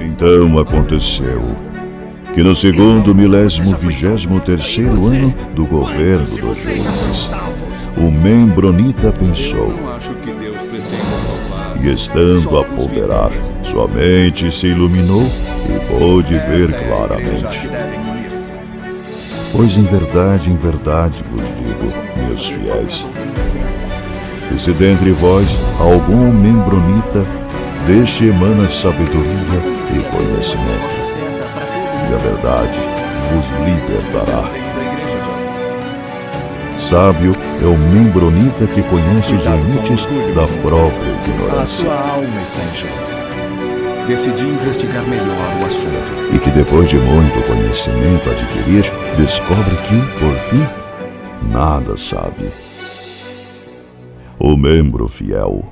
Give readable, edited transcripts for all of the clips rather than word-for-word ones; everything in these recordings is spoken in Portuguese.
Então aconteceu que no segundo 1023º ano do governo do Jonas, o Membronita pensou, e estando a ponderar, sua mente se iluminou e pôde ver claramente. Pois em verdade vos digo, meus fiéis, que se dentre vós algum membronita, deste emana sabedoria e conhecimento, e a verdade vos libertará. Sábio é o membronita que conhece os limites da própria ignorância. A sua alma está em jogo. Decidi investigar melhor o assunto. E que depois de muito conhecimento adquirir, descobre que, por fim, nada sabe. O membro fiel.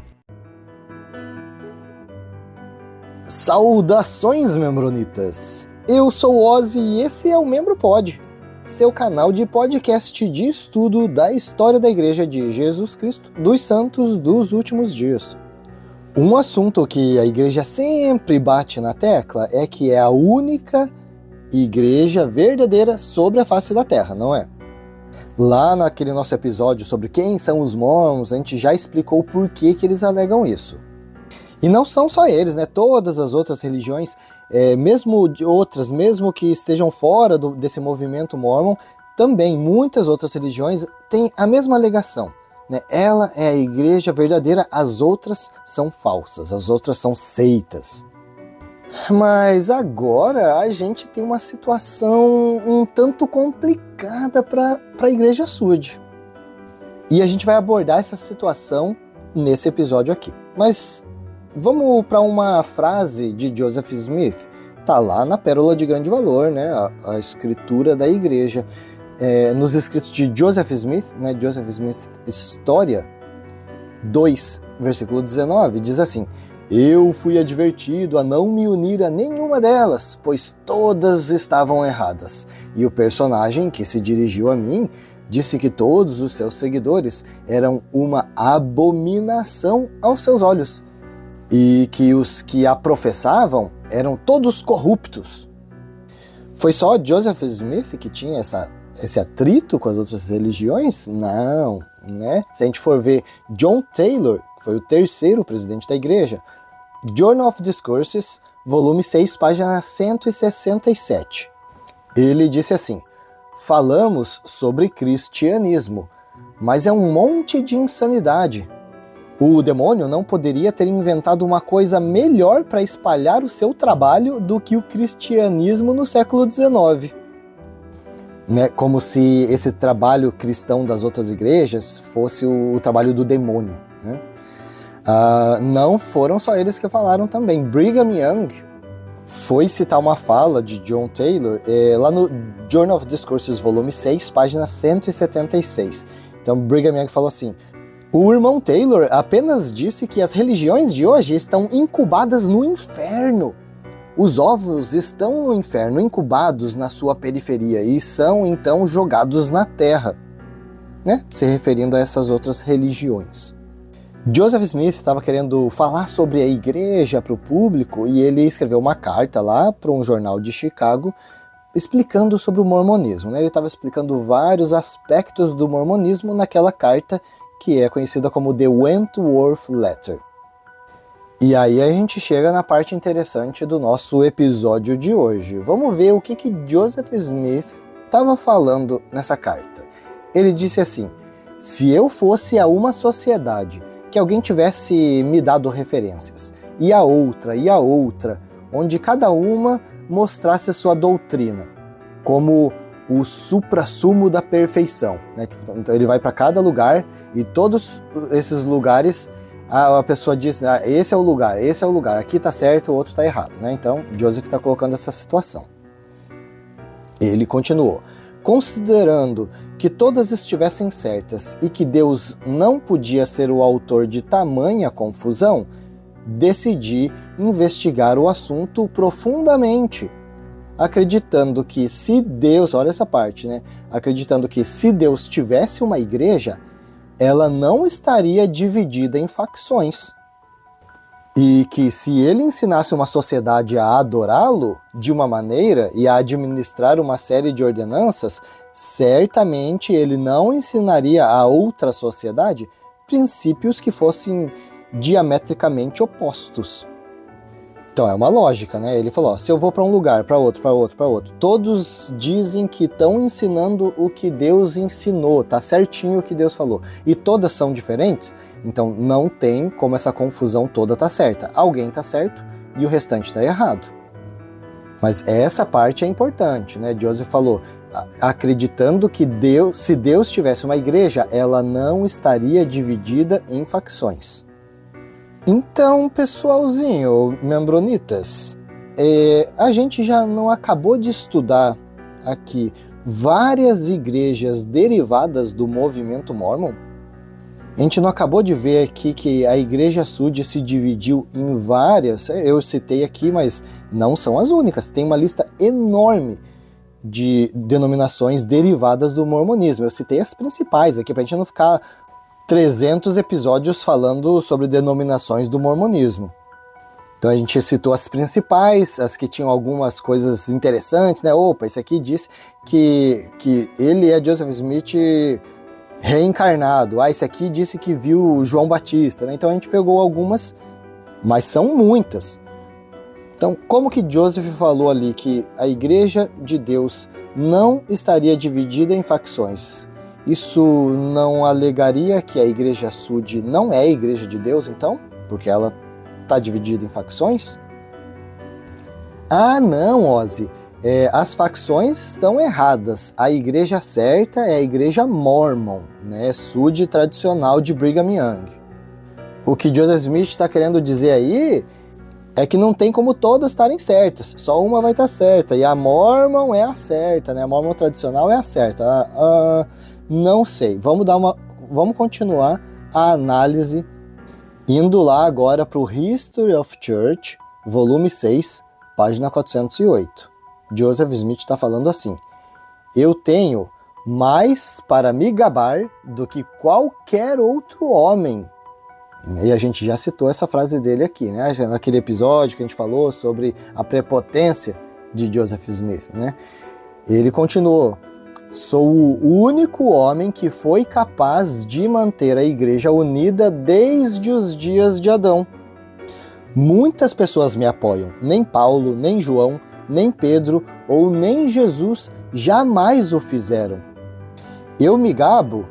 Saudações, membronitas! Eu sou o Ozzy e esse é o Membro Pod, seu canal de podcast de estudo da história da Igreja de Jesus Cristo dos Santos dos Últimos Dias. Um assunto que a Igreja sempre bate na tecla é que é a única Igreja verdadeira sobre a face da Terra, não é? Lá naquele nosso episódio sobre quem são os Mormons, a gente já explicou por que eles alegam isso. E não são só eles, né? Todas as outras religiões, mesmo que estejam fora desse movimento Mormon, também muitas outras religiões têm a mesma alegação, né? Ela é a igreja verdadeira, as outras são falsas, as outras são seitas. Mas agora a gente tem uma situação um tanto complicada para a Igreja Sud. E a gente vai abordar essa situação nesse episódio aqui. Mas vamos para uma frase de Joseph Smith. Tá lá na Pérola de Grande Valor, né? A escritura da igreja. Nos escritos de Joseph Smith, né? Joseph Smith História 2, versículo 19, diz assim: eu fui advertido a não me unir a nenhuma delas, pois todas estavam erradas. E o personagem que se dirigiu a mim disse que todos os seus seguidores eram uma abominação aos seus olhos, e que os que a professavam eram todos corruptos. Foi só Joseph Smith que tinha esse atrito com as outras religiões? Não, né? Se a gente for ver John Taylor, que foi o terceiro presidente da igreja, Journal of Discourses, volume 6, página 167. Ele disse assim: falamos sobre cristianismo, mas é um monte de insanidade. O demônio não poderia ter inventado uma coisa melhor para espalhar o seu trabalho do que o cristianismo no século XIX. Né? Como se esse trabalho cristão das outras igrejas fosse o trabalho do demônio, né? Não foram só eles que falaram também. Brigham Young foi citar uma fala de John Taylor lá no Journal of Discourses, volume 6, página 176. Então Brigham Young falou assim: o irmão Taylor apenas disse que as religiões de hoje estão incubadas no inferno. Os ovos estão no inferno, incubados na sua periferia, e são então jogados na terra, né? Se referindo a essas outras religiões. Joseph Smith estava querendo falar sobre a igreja para o público e ele escreveu uma carta lá para um jornal de Chicago explicando sobre o mormonismo, né? Ele estava explicando vários aspectos do mormonismo naquela carta que é conhecida como The Wentworth Letter. E aí a gente chega na parte interessante do nosso episódio de hoje. Vamos ver o que Joseph Smith estava falando nessa carta. Ele disse assim: se eu fosse a uma sociedade que alguém tivesse me dado referências, e a outra, onde cada uma mostrasse a sua doutrina, como o suprassumo da perfeição, né? Então ele vai para cada lugar e todos esses lugares a pessoa diz: esse é o lugar, aqui está certo, o outro está errado, né? Então Joseph está colocando essa situação. Ele continuou: considerando que todas estivessem certas e que Deus não podia ser o autor de tamanha confusão, decidi investigar o assunto profundamente, acreditando que se Deus, olha essa parte, né? Acreditando que se Deus tivesse uma igreja, ela não estaria dividida em facções. E que se ele ensinasse uma sociedade a adorá-lo de uma maneira e a administrar uma série de ordenanças, certamente ele não ensinaria a outra sociedade princípios que fossem diametricamente opostos. Então é uma lógica, né? Ele falou, ó, se eu vou para um lugar, para outro, todos dizem que estão ensinando o que Deus ensinou, tá certinho o que Deus falou, e todas são diferentes, então não tem como essa confusão toda tá certa. Alguém tá certo e o restante tá errado. Mas essa parte é importante, né? Joseph falou, acreditando que Deus, se Deus tivesse uma igreja, ela não estaria dividida em facções. Então, pessoalzinho, membronitas, a gente já não acabou de estudar aqui várias igrejas derivadas do movimento Mórmon? A gente não acabou de ver aqui que a Igreja Sud se dividiu em várias, eu citei aqui, mas não são as únicas, tem uma lista enorme de denominações derivadas do mormonismo. Eu citei as principais aqui, pra gente não ficar 300 episódios falando sobre denominações do mormonismo. Então a gente citou as principais, as que tinham algumas coisas interessantes, né? Opa, esse aqui disse que ele é Joseph Smith reencarnado. Ah, esse aqui disse que viu João Batista, né? Então a gente pegou algumas, mas são muitas. Então, como que Joseph falou ali que a Igreja de Deus não estaria dividida em facções? Isso não alegaria que a Igreja Sud não é a Igreja de Deus, então? Porque ela está dividida em facções? Ah, não, Ozzy. As facções estão erradas. A igreja certa é a Igreja Mormon, né? Sud tradicional de Brigham Young. O que Joseph Smith está querendo dizer aí é que não tem como todas estarem certas, só uma vai estar certa, e a Mormon é a certa, né? A Mormon tradicional é a certa. Não sei, vamos continuar a análise indo lá agora para o History of Church, volume 6, página 408. Joseph Smith está falando assim: eu tenho mais para me gabar do que qualquer outro homem. E a gente já citou essa frase dele aqui, né? Naquele episódio que a gente falou sobre a prepotência de Joseph Smith, né? Ele continuou: sou o único homem que foi capaz de manter a igreja unida desde os dias de Adão. Muitas pessoas me apoiam, nem Paulo, nem João, nem Pedro ou nem Jesus jamais o fizeram. Eu me gabo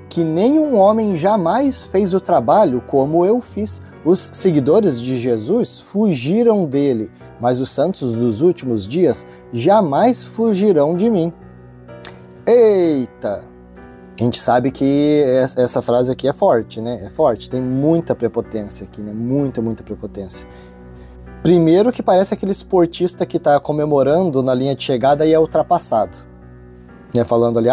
que nenhum homem jamais fez o trabalho como eu fiz. Os seguidores de Jesus fugiram dele, mas os santos dos últimos dias jamais fugirão de mim. Eita! A gente sabe que essa frase aqui é forte, né? É forte, tem muita prepotência aqui, né? Muita prepotência. Primeiro que parece aquele esportista que está comemorando na linha de chegada e é ultrapassado. Falando ali,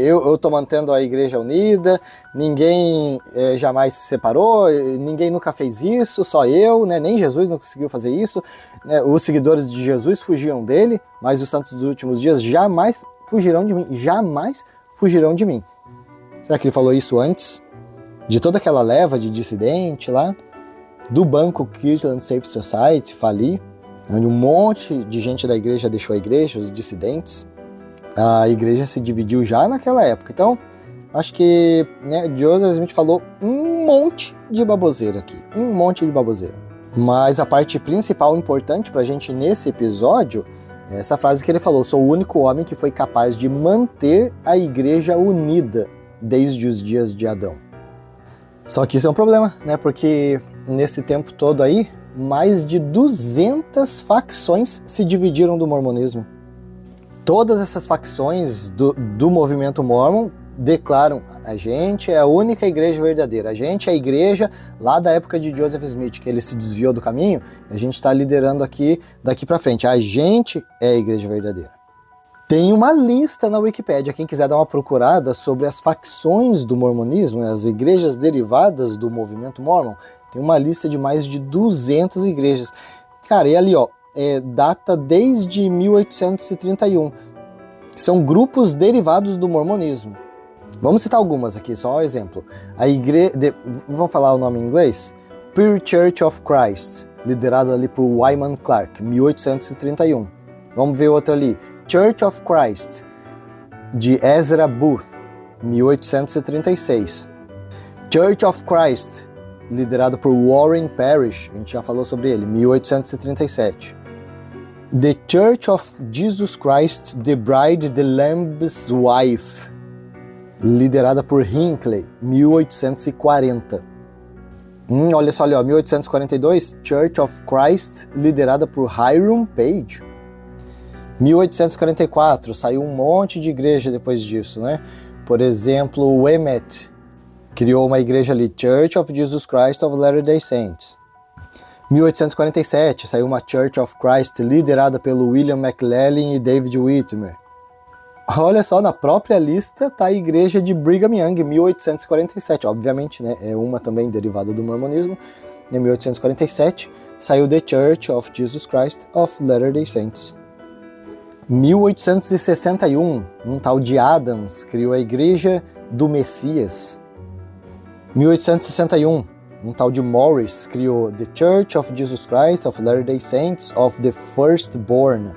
eu tô mantendo a igreja unida, ninguém jamais se separou, ninguém nunca fez isso, só eu, né? Nem Jesus não conseguiu fazer isso, né? Os seguidores de Jesus fugiam dele, mas os santos dos últimos dias jamais fugirão de mim, jamais fugirão de mim. Será que ele falou isso antes de toda aquela leva de dissidente lá, do banco Kirtland Safe Society falir, onde um monte de gente da igreja deixou a igreja, os dissidentes? A igreja se dividiu já naquela época. Então, acho que, né, Joseph Smith falou um monte de baboseira aqui. Um monte de baboseira. Mas a parte principal importante pra gente nesse episódio é essa frase que ele falou: sou o único homem que foi capaz de manter a igreja unida desde os dias de Adão. Só que isso é um problema, né? Porque nesse tempo todo aí, mais de 200 facções se dividiram do mormonismo. Todas essas facções do movimento Mórmon declaram: a gente é a única igreja verdadeira, a gente é a igreja lá da época de Joseph Smith, que ele se desviou do caminho, a gente está liderando aqui, daqui para frente, a gente é a igreja verdadeira. Tem uma lista na Wikipédia, quem quiser dar uma procurada sobre as facções do mormonismo, né, as igrejas derivadas do movimento Mórmon, tem uma lista de mais de 200 igrejas. Cara, e ali, ó, data desde 1831. São grupos derivados do mormonismo. Vamos citar algumas aqui, só um exemplo. Vamos falar o nome em inglês? Pure Church of Christ, liderada ali por Wyman Clark, 1831. Vamos ver outra ali, Church of Christ, de Ezra Booth, 1836. Church of Christ, liderada por Warren Parrish, a gente já falou sobre ele, 1837. The Church of Jesus Christ, the Bride, the Lamb's Wife, liderada por Hinckley, 1840. Olha só ali, ó, 1842, Church of Christ, liderada por Hiram Page. 1844, saiu um monte de igreja depois disso, né? Por exemplo, Weymouth criou uma igreja ali, Church of Jesus Christ of Latter-day Saints. 1847, saiu uma Church of Christ liderada pelo William McLellin e David Whitmer. Olha só, na própria lista tá a igreja de Brigham Young, 1847. Obviamente, né, é uma também derivada do mormonismo. Em 1847, saiu The Church of Jesus Christ of Latter-day Saints. 1861, um tal de Adams criou a igreja do Messias. 1861, um tal de Morris criou The Church of Jesus Christ of Latter-day Saints of the Firstborn.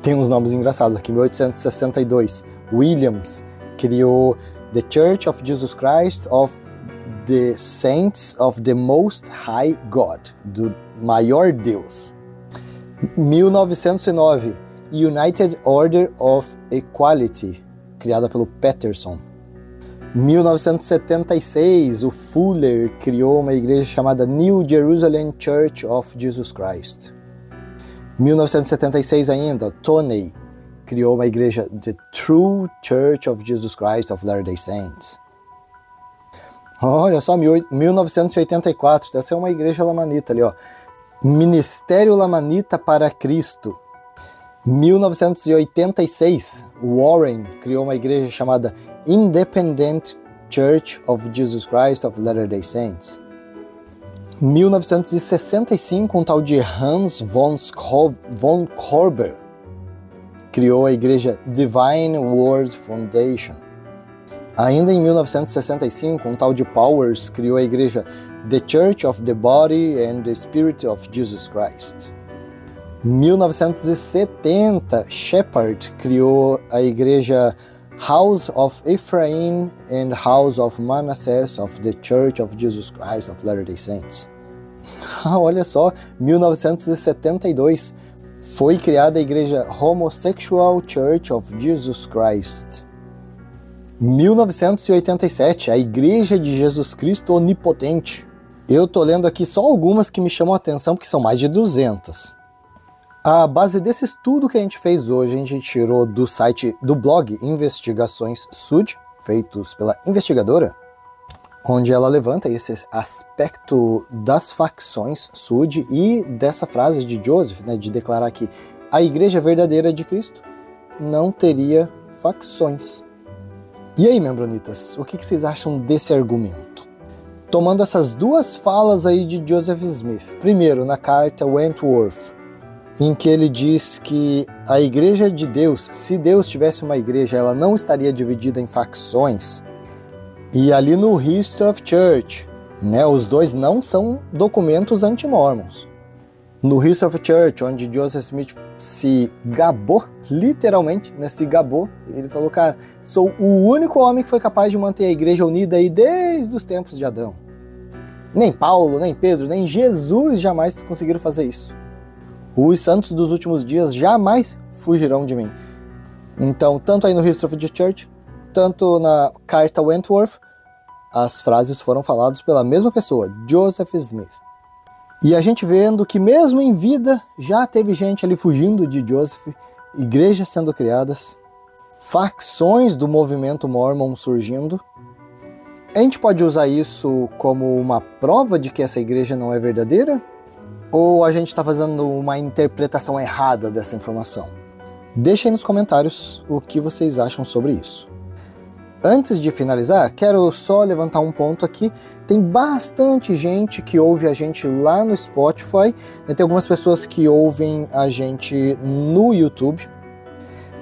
Tem uns nomes engraçados aqui. 1862, Williams criou The Church of Jesus Christ of the Saints of the Most High God, do maior Deus. 1909, United Order of Equality, criada pelo Patterson. 1976, o Fuller criou uma igreja chamada New Jerusalem Church of Jesus Christ. 1976 ainda, Toney criou uma igreja The True Church of Jesus Christ of Latter-day Saints. Olha só, 1984, essa é uma igreja lamanita ali, ó. Ministério Lamanita para Cristo. 1986, Warren criou uma igreja chamada Independent Church of Jesus Christ of Latter-day Saints. 1965, um tal de Hans von Korber criou a igreja Divine Word Foundation. Ainda em 1965, um tal de Powers criou a igreja The Church of the Body and the Spirit of Jesus Christ. 1970, Shepard criou a igreja House of Ephraim and House of Manasseh of the Church of Jesus Christ of Latter-day Saints. Olha só, 1972, foi criada a igreja Homosexual Church of Jesus Christ. 1987, a Igreja de Jesus Cristo Onipotente. Eu tô lendo aqui só algumas que me chamam a atenção, porque são mais de 200. A base desse estudo que a gente fez hoje, a gente tirou do site do blog Investigações Sud, feitos pela investigadora, onde ela levanta esse aspecto das facções Sud e dessa frase de Joseph, né, de declarar que a Igreja Verdadeira de Cristo não teria facções. E aí, membronitas, o que vocês acham desse argumento? Tomando essas duas falas aí de Joseph Smith, primeiro na carta Wentworth, em que ele diz que a Igreja de Deus, se Deus tivesse uma igreja, ela não estaria dividida em facções. E ali no History of Church, né, os dois não são documentos anti-mormons. No History of Church, onde Joseph Smith se gabou, literalmente, né, se gabou, ele falou, cara, sou o único homem que foi capaz de manter a igreja unida aí desde os tempos de Adão. Nem Paulo, nem Pedro, nem Jesus jamais conseguiram fazer isso. Os santos dos últimos dias jamais fugirão de mim. Então, tanto aí no History of the Church, tanto na carta Wentworth, as frases foram faladas pela mesma pessoa, Joseph Smith. E a gente vendo que mesmo em vida já teve gente ali fugindo de Joseph, igrejas sendo criadas, facções do movimento Mormon surgindo. A gente pode usar isso como uma prova de que essa igreja não é verdadeira? Ou a gente está fazendo uma interpretação errada dessa informação? Deixem aí nos comentários o que vocês acham sobre isso. Antes de finalizar, quero só levantar um ponto aqui. Tem bastante gente que ouve a gente lá no Spotify, né? Tem algumas pessoas que ouvem a gente no YouTube,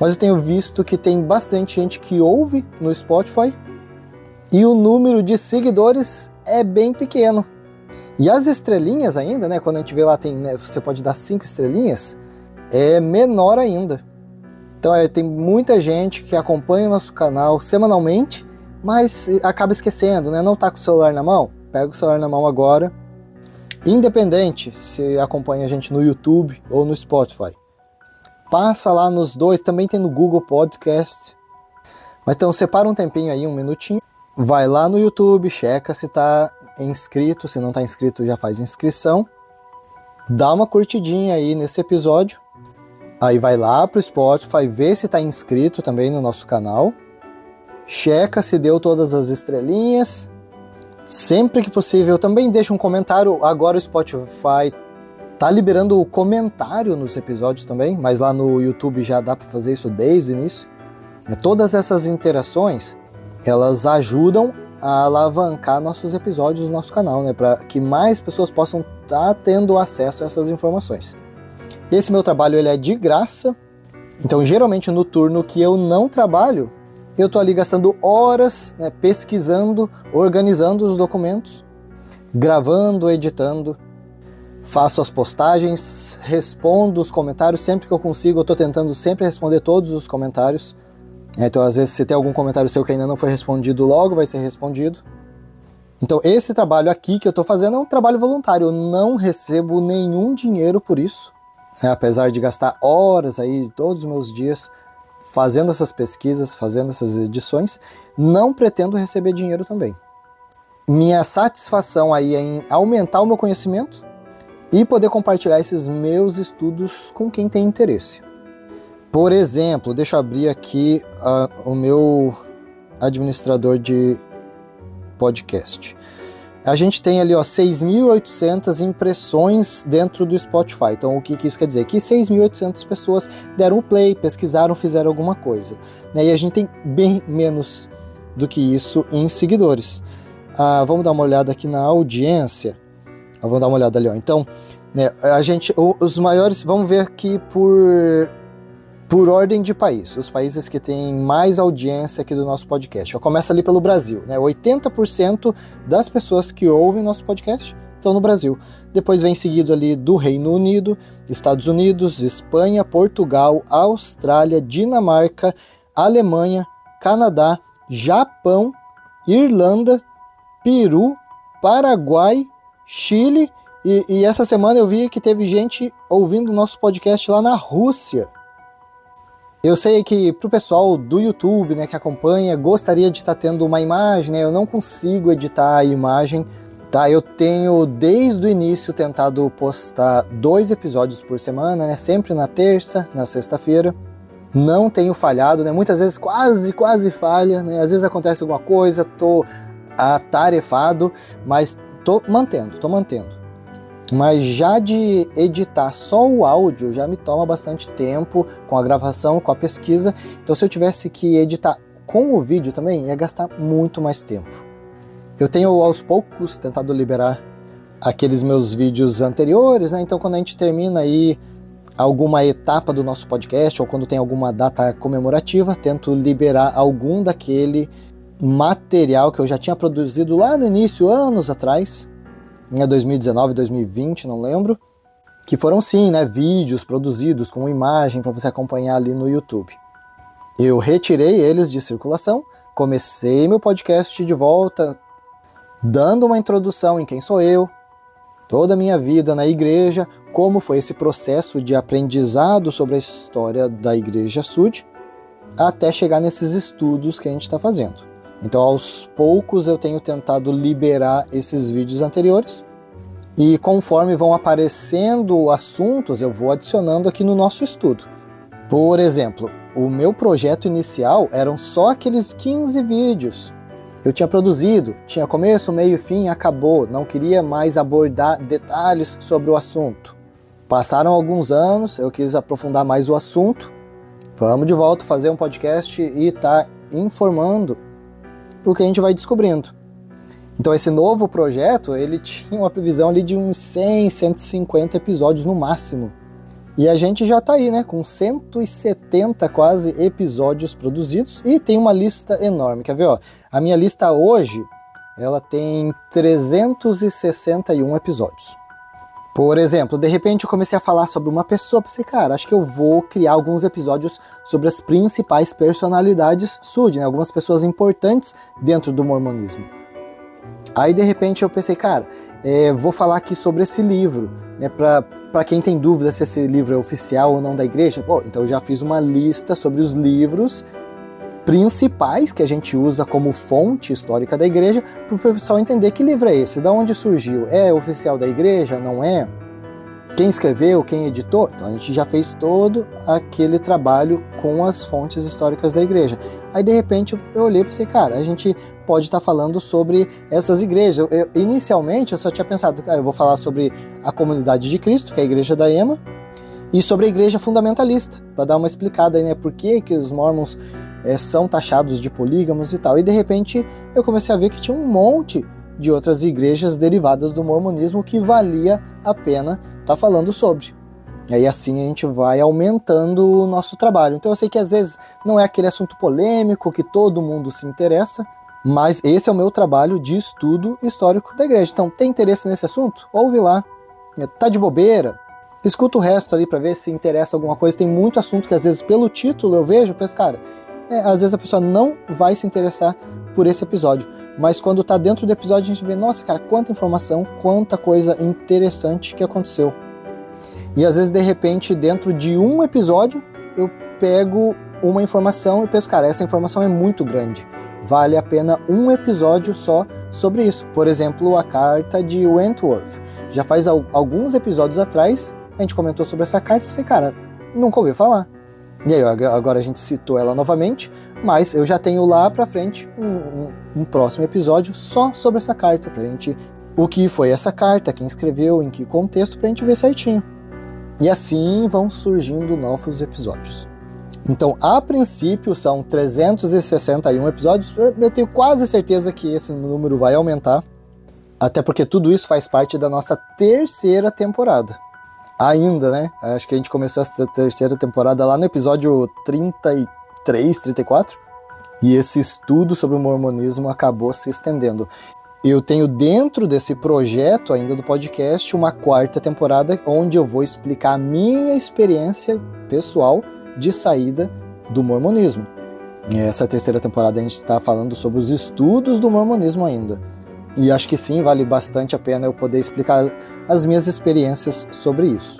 mas eu tenho visto que tem bastante gente que ouve no Spotify e o número de seguidores é bem pequeno. E as estrelinhas ainda, né, quando a gente vê lá, tem, né, você pode dar 5 estrelinhas, é menor ainda. Então tem muita gente que acompanha o nosso canal semanalmente, mas acaba esquecendo, né? Não tá com o celular na mão? Pega o celular na mão agora. Independente se acompanha a gente no YouTube ou no Spotify. Passa lá nos dois, também tem no Google Podcast. Mas então separa um tempinho aí, um minutinho. Vai lá no YouTube, checa se tá inscrito. Se não tá inscrito, já faz inscrição. Dá uma curtidinha aí nesse episódio. Aí vai lá pro Spotify, vê se tá inscrito também no nosso canal. Checa se deu todas as estrelinhas. Sempre que possível, também deixa um comentário. Agora o Spotify tá liberando o comentário nos episódios também, mas lá no YouTube já dá para fazer isso desde o início. Todas essas interações, elas ajudam a alavancar nossos episódios no nosso canal, né? Para que mais pessoas possam estar tendo acesso a essas informações. Esse meu trabalho ele é de graça, então geralmente no turno que eu não trabalho, eu tô ali gastando horas, né, pesquisando, organizando os documentos, gravando, editando, faço as postagens, respondo os comentários sempre que eu consigo. Eu tô tentando sempre responder todos os comentários. Então às vezes se tem algum comentário seu que ainda não foi respondido, logo vai ser respondido. Então esse trabalho aqui que eu tô fazendo é um trabalho voluntário, eu não recebo nenhum dinheiro por isso. Apesar de gastar horas aí, todos os meus dias, fazendo essas pesquisas, fazendo essas edições, não pretendo receber dinheiro também. Minha satisfação aí é em aumentar o meu conhecimento e poder compartilhar esses meus estudos com quem tem interesse. Por exemplo, deixa eu abrir aqui o meu administrador de podcast. A gente tem ali 6.800 impressões dentro do Spotify. Então o que isso quer dizer? Que 6.800 pessoas deram o play, pesquisaram, fizeram alguma coisa. E a gente tem bem menos do que isso em seguidores. Vamos dar uma olhada aqui na audiência. Vamos dar uma olhada ali. Então, né, os maiores, vamos ver aqui por ordem de país, os países que têm mais audiência aqui do nosso podcast. Começa ali pelo Brasil, né? 80% das pessoas que ouvem nosso podcast estão no Brasil. Depois vem seguido ali do Reino Unido, Estados Unidos, Espanha, Portugal, Austrália, Dinamarca, Alemanha, Canadá, Japão, Irlanda, Peru, Paraguai, Chile e essa semana eu vi que teve gente ouvindo o nosso podcast lá na Rússia. Eu sei que pro pessoal do YouTube, né, que acompanha, gostaria de estar tendo uma imagem, né? Eu não consigo editar a imagem, tá? Eu tenho desde o início tentado postar 2 episódios por semana, né? Sempre na terça, na sexta-feira. Não tenho falhado, né? Muitas vezes quase falha, né? Às vezes acontece alguma coisa, tô atarefado, mas tô mantendo. Mas já de editar só o áudio já me toma bastante tempo com a gravação, com a pesquisa. Então se eu tivesse que editar com o vídeo também, ia gastar muito mais tempo. Eu tenho aos poucos tentado liberar aqueles meus vídeos anteriores, né? Então quando a gente termina aí alguma etapa do nosso podcast ou quando tem alguma data comemorativa, tento liberar algum daquele material que eu já tinha produzido lá no início, anos atrás, em 2019, 2020, não lembro, que foram sim, né, vídeos produzidos com imagem para você acompanhar ali no YouTube. Eu retirei eles de circulação, comecei meu podcast de volta, dando uma introdução em quem sou eu, toda a minha vida na igreja, como foi esse processo de aprendizado sobre a história da Igreja Sud, até chegar nesses estudos que a gente está fazendo. Então, aos poucos, eu tenho tentado liberar esses vídeos anteriores e conforme vão aparecendo assuntos, eu vou adicionando aqui no nosso estudo. Por exemplo, o meu projeto inicial eram só aqueles 15 vídeos. Eu tinha produzido, tinha começo, meio, fim, acabou. Não queria mais abordar detalhes sobre o assunto. Passaram alguns anos, eu quis aprofundar mais o assunto. Vamos de volta fazer um podcast e tá informando o que a gente vai descobrindo. Então esse novo projeto, ele tinha uma previsão ali de uns 100, 150 episódios no máximo. E a gente já tá aí, né, com 170 quase episódios produzidos e tem uma lista enorme. Quer ver, ó? A minha lista hoje ela tem 361 episódios. Por exemplo, de repente eu comecei a falar sobre uma pessoa, pensei, cara, acho que eu vou criar alguns episódios sobre as principais personalidades Sud, né? Algumas pessoas importantes dentro do mormonismo. Aí de repente eu pensei, cara, vou falar aqui sobre esse livro, né? Para quem tem dúvida se esse livro é oficial ou não da igreja, então eu já fiz uma lista sobre os livros principais que a gente usa como fonte histórica da igreja, para o pessoal entender que livro é esse, de onde surgiu, é oficial da igreja, não é? Quem escreveu, quem editou? Então a gente já fez todo aquele trabalho com as fontes históricas da igreja. Aí de repente eu olhei e pensei, cara, a gente pode estar falando sobre essas igrejas. Inicialmente eu só tinha pensado, cara, eu vou falar sobre a Comunidade de Cristo, que é a igreja da EMA, e sobre a igreja fundamentalista, para dar uma explicada aí, né, por que os mormons são taxados de polígamos e tal. E de repente eu comecei a ver que tinha um monte de outras igrejas derivadas do mormonismo que valia a pena estar falando sobre. E aí assim a gente vai aumentando o nosso trabalho. Então eu sei que às vezes não é aquele assunto polêmico que todo mundo se interessa, mas esse é o meu trabalho de estudo histórico da igreja. Então tem interesse nesse assunto? Ouve lá. Tá de bobeira? Escuta o resto ali para ver se interessa alguma coisa. Tem muito assunto que às vezes pelo título eu vejo, eu penso, cara, às vezes a pessoa não vai se interessar por esse episódio, mas quando tá dentro do episódio a gente vê, nossa, cara, quanta informação, quanta coisa interessante que aconteceu. E às vezes, de repente, dentro de um episódio, eu pego uma informação e penso, cara, essa informação é muito grande, vale a pena um episódio só sobre isso. Por exemplo, a carta de Wentworth. Já faz alguns episódios atrás, a gente comentou sobre essa carta e pensei, cara, nunca ouvi falar. E aí, agora a gente citou ela novamente, mas eu já tenho lá pra frente um próximo episódio só sobre essa carta, pra gente, o que foi essa carta, quem escreveu, em que contexto, pra gente ver certinho. E assim vão surgindo novos episódios. Então, a princípio, são 361 episódios, eu tenho quase certeza que esse número vai aumentar, até porque tudo isso faz parte da nossa terceira temporada. Ainda, né? Acho que a gente começou essa terceira temporada lá no episódio 33, 34. E esse estudo sobre o mormonismo acabou se estendendo. Eu tenho dentro desse projeto ainda do podcast uma quarta temporada onde eu vou explicar a minha experiência pessoal de saída do mormonismo. E essa terceira temporada a gente está falando sobre os estudos do mormonismo ainda. E acho que sim, vale bastante a pena eu poder explicar as minhas experiências sobre isso.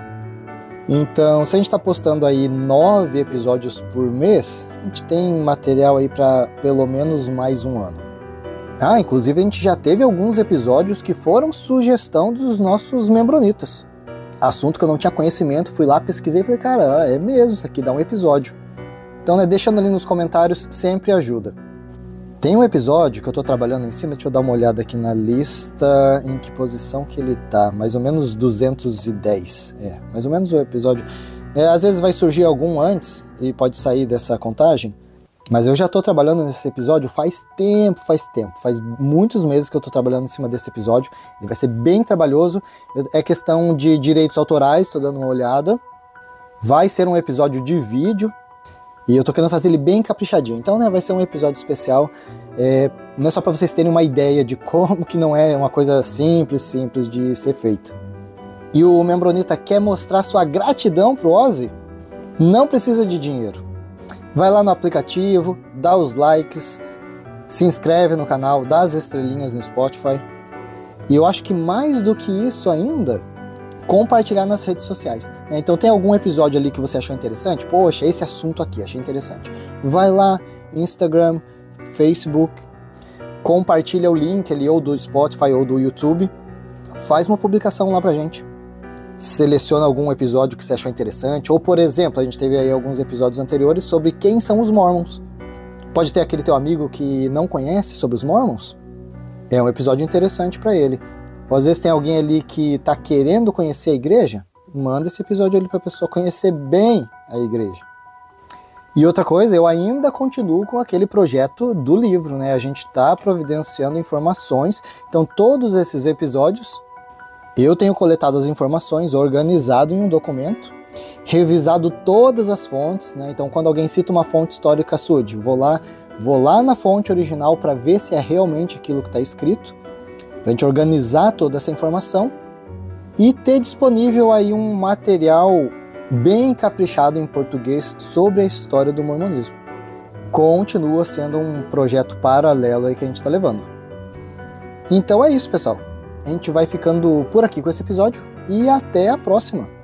Então, se a gente está postando aí 9 episódios por mês, a gente tem material aí para pelo menos mais um ano. Inclusive a gente já teve alguns episódios que foram sugestão dos nossos membronitas. Assunto que eu não tinha conhecimento, fui lá, pesquisei e falei, cara, é mesmo, isso aqui dá um episódio. Então, né, deixando ali nos comentários sempre ajuda. Tem um episódio que eu tô trabalhando em cima, deixa eu dar uma olhada aqui na lista, em que posição que ele tá, mais ou menos 210, mais ou menos o episódio. Às vezes vai surgir algum antes e pode sair dessa contagem, mas eu já tô trabalhando nesse episódio faz muitos meses que eu tô trabalhando em cima desse episódio, ele vai ser bem trabalhoso, é questão de direitos autorais, tô dando uma olhada, vai ser um episódio de vídeo, e eu tô querendo fazer ele bem caprichadinho. Então, né, vai ser um episódio especial. Não é só para vocês terem uma ideia de como que não é uma coisa simples de ser feito. E o Membronita quer mostrar sua gratidão pro Ozzy? Não precisa de dinheiro. Vai lá no aplicativo, dá os likes, se inscreve no canal, dá as estrelinhas no Spotify. E eu acho que mais do que isso ainda, compartilhar nas redes sociais. Então tem algum episódio ali que você achou interessante? Poxa, esse assunto aqui, achei interessante. Vai lá, Instagram, Facebook, compartilha o link ali ou do Spotify ou do YouTube, faz uma publicação lá pra gente. Seleciona algum episódio que você achou interessante, ou por exemplo, a gente teve aí alguns episódios anteriores sobre quem são os Mormons. Pode ter aquele teu amigo que não conhece sobre os Mormons? É um episódio interessante para ele. Ou às vezes tem alguém ali que está querendo conhecer a igreja, manda esse episódio ali para a pessoa conhecer bem a igreja. E outra coisa, eu ainda continuo com aquele projeto do livro, né? A gente está providenciando informações, então todos esses episódios eu tenho coletado as informações, organizado em um documento, revisado todas as fontes, né? Então quando alguém cita uma fonte histórica Sud, vou lá, vou lá na fonte original para ver se é realmente aquilo que está escrito, para a gente organizar toda essa informação e ter disponível aí um material bem caprichado em português sobre a história do mormonismo. Continua sendo um projeto paralelo aí que a gente está levando. Então é isso, pessoal. A gente vai ficando por aqui com esse episódio e até a próxima!